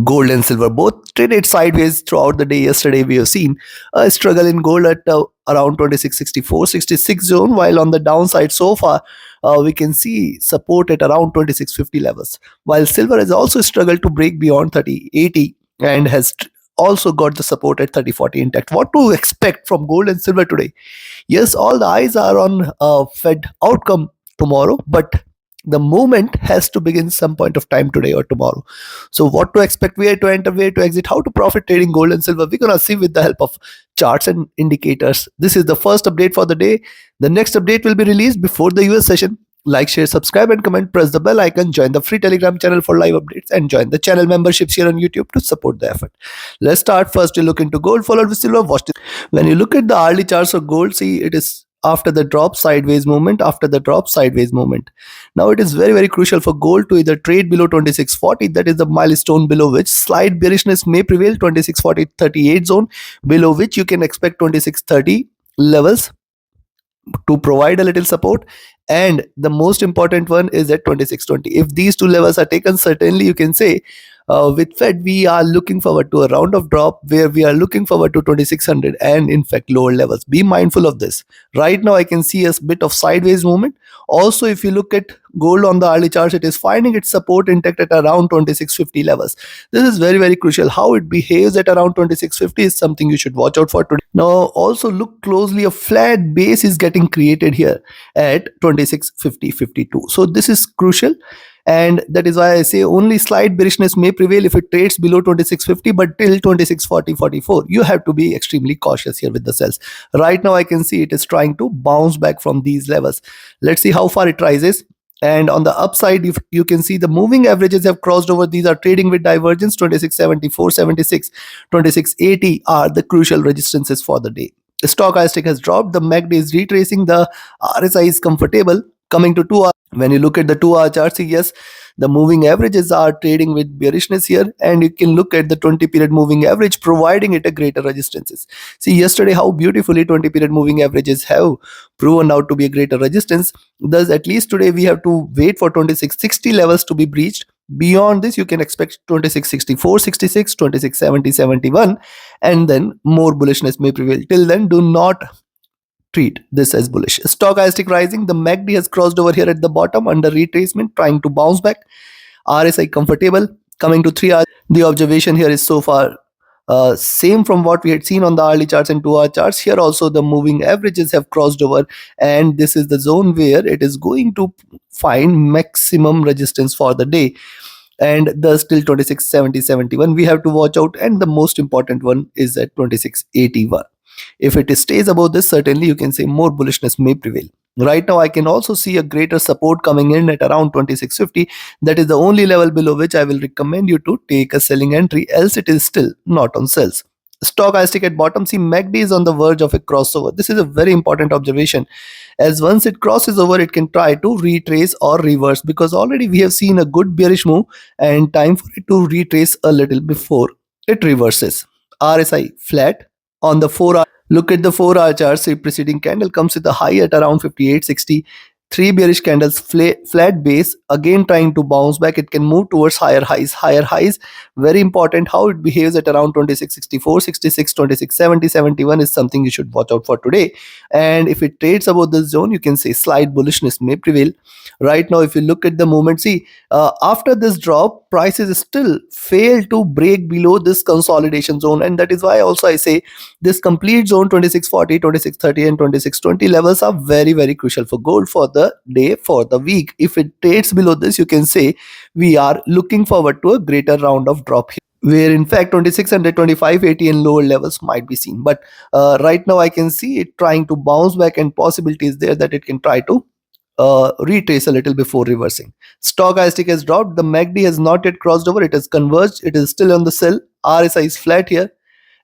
Gold and silver both traded sideways throughout the day. Yesterday, we have seen a struggle in gold at around 2664, 66 zone, while on the downside so far, we can see support at around 2650 levels. While silver has also struggled to break beyond 3080 and has also got the support at 3040 intact. What to expect from gold and silver today? Yes, all the eyes are on Fed outcome tomorrow, but the movement has to begin some point of time today or tomorrow. So what to expect, where to enter, where to exit, how to profit trading gold and silver, we're gonna see with the help of charts and indicators. This is the first update for the day. The next update will be released before the US session. Like, share, subscribe and comment, press the bell icon, join the free Telegram channel for live updates, and join the channel memberships here on YouTube to support the effort. Let's start first to look into gold, followed with silver. Watch this. When you look at the hourly charts of gold, see it is after the drop sideways movement, now it is very crucial for gold to either trade below 2640, that is the milestone below which slight bearishness may prevail, 2640-38 zone, below which you can expect 2630 levels to provide a little support, and the most important one is at 2620. If these two levels are taken, certainly you can say with Fed we are looking forward to a round of drop where we are looking forward to 2600 and in fact lower levels. Be mindful of this. Right now I can see a bit of sideways movement. Also, if you look at gold on the early charts, it is finding its support intact at around 2650 levels. This is very crucial. How it behaves at around 2650 is something you should watch out for today. Now also look closely, a flat base is getting created here at 2650-52. So this is crucial, and that is why I say only slight bearishness may prevail if it trades below 2650, but till 2640-44 you have to be extremely cautious here with the sells. Right now I can see it is trying to bounce back from these levels. Let's see how far it rises. And on the upside, if you can see the moving averages have crossed over. These are trading with divergence. 2674, 76, 2680 are the crucial resistances for the day. The stochastic has dropped, the MACD is retracing, the RSI is comfortable. Coming to 2 hour, when you look at the 2 hour chart, see, yes, the moving averages are trading with bearishness here, and you can look at the 20 period moving average providing it a greater resistances. See yesterday how beautifully 20 period moving averages have proven out to be a greater resistance. Thus at least today we have to wait for 2660 levels to be breached. Beyond this you can expect 2664, 66, 2670, 71, and then more bullishness may prevail. Till then, do not treat this as bullish. Stochastic rising, the MACD has crossed over here at the bottom under retracement, trying to bounce back. RSI comfortable. Coming to 3 hours, the observation here is so far same from what we had seen on the hourly charts and 2 hour charts. Here also the moving averages have crossed over, and this is the zone where it is going to find maximum resistance for the day, and thus till 2670, 71 we have to watch out, and the most important one is at 2681. If it stays above this, certainly you can say more bullishness may prevail. Right now I can also see a greater support coming in at around 2650. That is the only level below which I will recommend you to take a selling entry, else it is still not on sells. Stochastic at bottom, see MACD is on the verge of a crossover. This is a very important observation, as once it crosses over it can try to retrace or reverse, because already we have seen a good bearish move and time for it to retrace a little before it reverses. RSI flat. On the 4 hour, look at the 4 hour chart. See, preceding candle comes with a high at around 58.60. 3 bearish candles, flat base, again trying to bounce back. It can move towards higher highs. Very important how it behaves at around 2664, 66, 2670, 71 is something you should watch out for today. And if it trades above this zone, you can say slight bullishness may prevail. Right now if you look at the movement, see, after this drop, prices still fail to break below this consolidation zone, and that is why also I say this complete zone 2640, 2630 and 2620 levels are very crucial for gold for the day, for the week. If it trades below this, you can say we are looking forward to a greater round of drop here, where in fact 2600, 2580 and lower levels might be seen. But right now I can see it trying to bounce back, and possibility is there that it can try to retrace a little before reversing. Stochastic has dropped, the MACD has not yet crossed over, it has converged, it is still on the sell. RSI is flat here.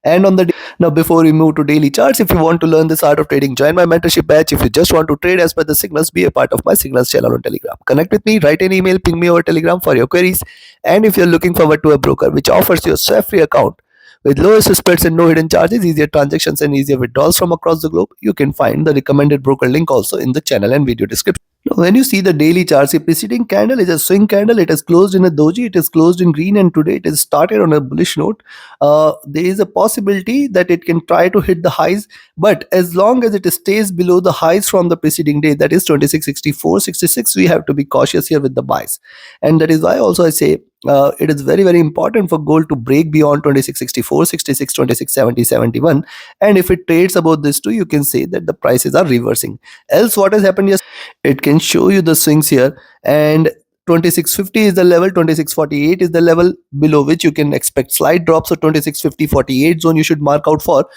And on the now, before we move to daily charts, if you want to learn this art of trading, join my mentorship batch. If you just want to trade as per the signals, be a part of my signals channel on Telegram. Connect with me, write an email, ping me over Telegram for your queries. And if you're looking forward to a broker which offers you a SWIFT-free account with lowest spreads and no hidden charges, easier transactions and easier withdrawals from across the globe, you can find the recommended broker link also in the channel and video description. When you see the daily charts, the preceding candle is a swing candle. It has closed in a doji. It is closed in green, and today it has started on a bullish note. There is a possibility that it can try to hit the highs, but as long as it stays below the highs from the preceding day, that is 2664.66, we have to be cautious here with the buys, and that is why also I say it is very very important for gold to break beyond 2664, 66, 2670, 71, and if it trades above this too, you can say that the prices are reversing. Else, what has happened? It can show you the swings here, and 2650 is the level, 2648 is the level below which you can expect slight drops. So 2650-48 zone you should mark out for,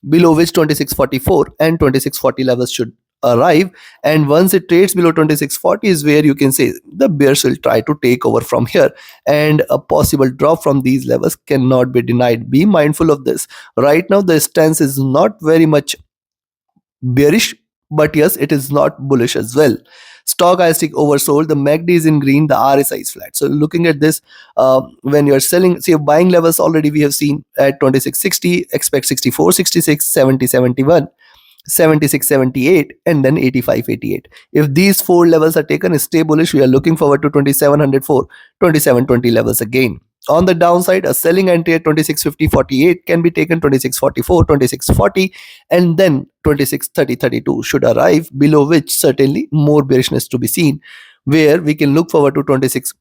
below which 2644 and 2640 levels should arrive. And once it trades below 2640 is where you can say the bears will try to take over from here, and a possible drop from these levels cannot be denied. Be mindful of this. Right now the stance is not very much bearish, but yes, it is not bullish as well. Stochastic oversold, the MACD is in green, the RSI is flat. So looking at this, when you're selling, see buying levels already we have seen at 2660, expect 64, 66, 70, 71, 76, 78, and then 85, 88. If these four levels are taken, stay bullish. We are looking forward to 2704, 2720 levels again. On the downside, a selling entry at 2650-48 can be taken, 2644, 2640, and then 2630-32 should arrive, below which certainly more bearishness to be seen, where we can look forward to 26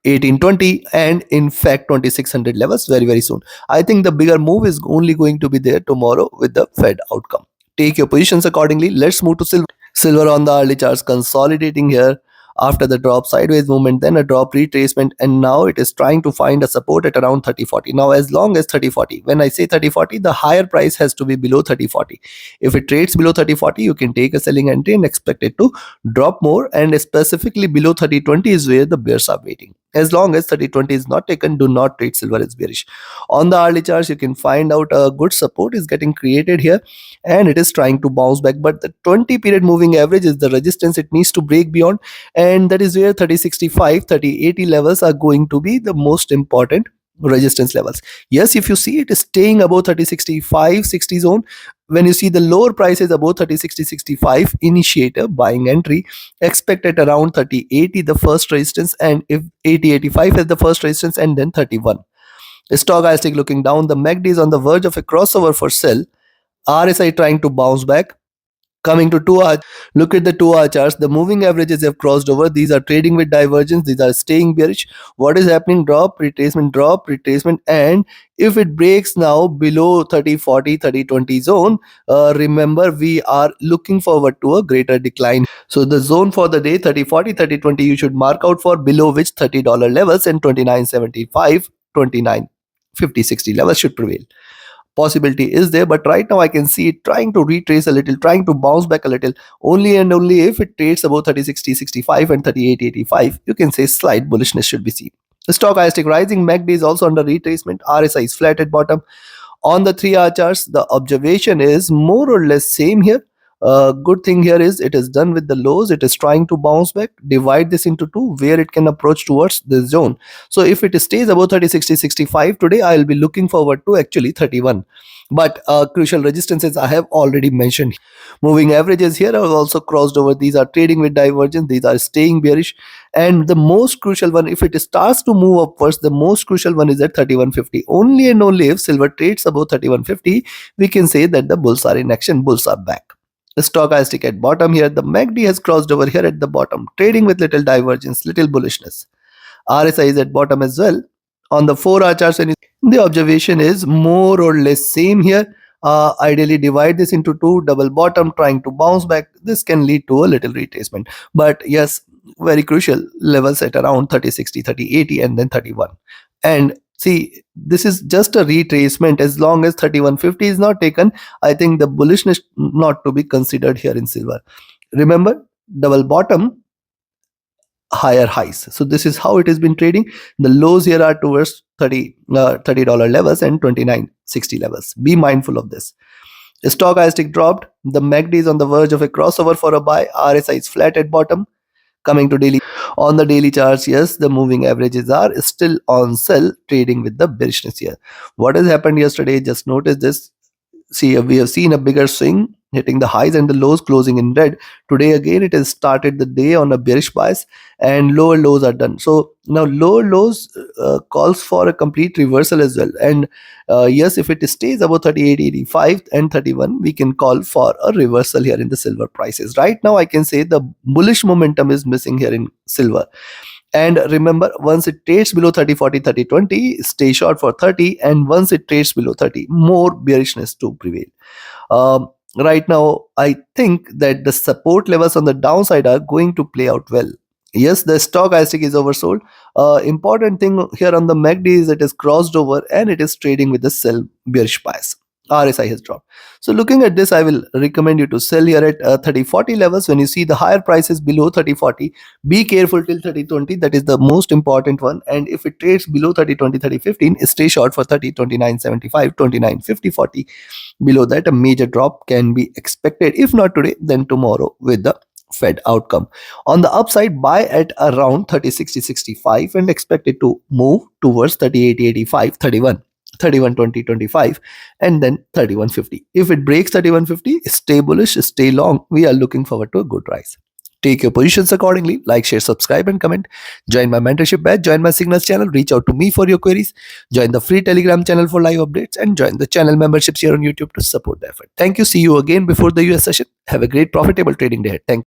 1820 and in fact 2600 levels very very soon. I think the bigger move is only going to be there tomorrow with the Fed outcome. Take your positions accordingly. Let's move to silver. Silver on the early charts consolidating here after the drop, sideways movement, then a drop retracement, and now it is trying to find a support at around 3040. Now as long as 3040, when I say 3040, the higher price has to be below 3040. If it trades below 3040, you can take a selling entry and expect it to drop more, and specifically below 3020 is where the bears are waiting. As long as 3020 is not taken, do not trade silver as bearish. On the early charts, you can find out a good support is getting created here, and it is trying to bounce back, but the 20 period moving average is the resistance it needs to break beyond, and that is where 3065, 3080 levels are going to be the most important resistance levels. Yes, if you see it is staying above 3065 60 zone, when you see the lower prices above 3060-65, initiate a buying entry, expect at around 3080 the first resistance, and if 80-85 is the first resistance, and then 31. Stochastic looking down, the MACD is on the verge of a crossover for sell, RSI trying to bounce back. Coming to 2 hour, look at the 2 hour charts. The moving averages have crossed over. These are trading with divergence. These are staying bearish. What is happening? Drop, retracement, and if it breaks now below 3040, 3020 zone, remember we are looking forward to a greater decline. So the zone for the day 3040, 3020, you should mark out for, below which $30 levels and 29.75, 29.50, 60 levels should prevail. Possibility is there, but right now I can see it trying to retrace a little, trying to bounce back a little. Only and only if it trades above 3060-65 and 3885, you can say slight bullishness should be seen. The stochastic rising, MACD is also under retracement, RSI is flat at bottom. On the 3 hour charts, the observation is more or less same here. Good thing here is it is done with the lows. It is trying to bounce back. Divide this into two where it can approach towards this zone. So if it stays above 3060-65 today, I will be looking forward to actually 31. But crucial resistances I have already mentioned. Moving averages here are also crossed over. These are trading with divergence. These are staying bearish. And the most crucial one, if it starts to move upwards, the most crucial one is at 3150. Only and only if silver trades above 3150, we can say that the bulls are in action, bulls are back. The stochastic at bottom here, the MACD has crossed over here at the bottom, trading with little divergence, little bullishness. RSI is at bottom as well. On the 4-hour charts, and the observation is more or less same here. Ideally divide this into two, double bottom trying to bounce back. This can lead to a little retracement, but yes, very crucial levels at around 3060, 3080, and then 31. And see, this is just a retracement. As long as 3150 is not taken, I think the bullishness not to be considered here in silver. Remember, double bottom, higher highs. So this is how it has been trading. The lows here are towards $30 levels and 29.60 levels. Be mindful of this. Stochastic dropped. The MACD is on the verge of a crossover for a buy. RSI is flat at bottom. Coming to daily, on the daily charts, yes, the moving averages are still on sell, trading with the bearishness here. What has happened yesterday? Just notice this. see, we have seen a bigger swing hitting the highs and the lows closing in red. Today again it has started the day on a bearish bias, and lower lows are done. So now lower lows calls for a complete reversal as well. And yes, if it stays above 38.85 and 31, we can call for a reversal here in the silver prices. Right now I can say the bullish momentum is missing here in silver. And remember, once it trades below 30, 40, 30, 20, stay short for 30. And once it trades below 30, more bearishness to prevail. Right now, I think that the support levels on the downside are going to play out well. Yes, the stochastic is oversold. Important thing here on the MACD is it is crossed over and it is trading with the sell bearish bias. RSI has dropped. So looking at this, I will recommend you to sell here at 3040 levels. When you see the higher prices below 3040, be careful till 3020. That is the most important one. And if it trades below 3020, 3015, stay short for 3029.75, 2950, 40. Below that, a major drop can be expected. If not today, then tomorrow with the Fed outcome. On the upside, buy at around 3060.65 and expect it to move towards 38.85, 31. 31.20, 25, and then 31.50. If it breaks 31.50, stay bullish, stay long. We are looking forward to a good rise. Take your positions accordingly. Like, share, subscribe, and comment. Join my mentorship batch. Join my signals channel. Reach out to me for your queries. Join the free Telegram channel for live updates, and join the channel memberships here on YouTube to support the effort. Thank you. See you again before the US session. Have a great profitable trading day. Thank you.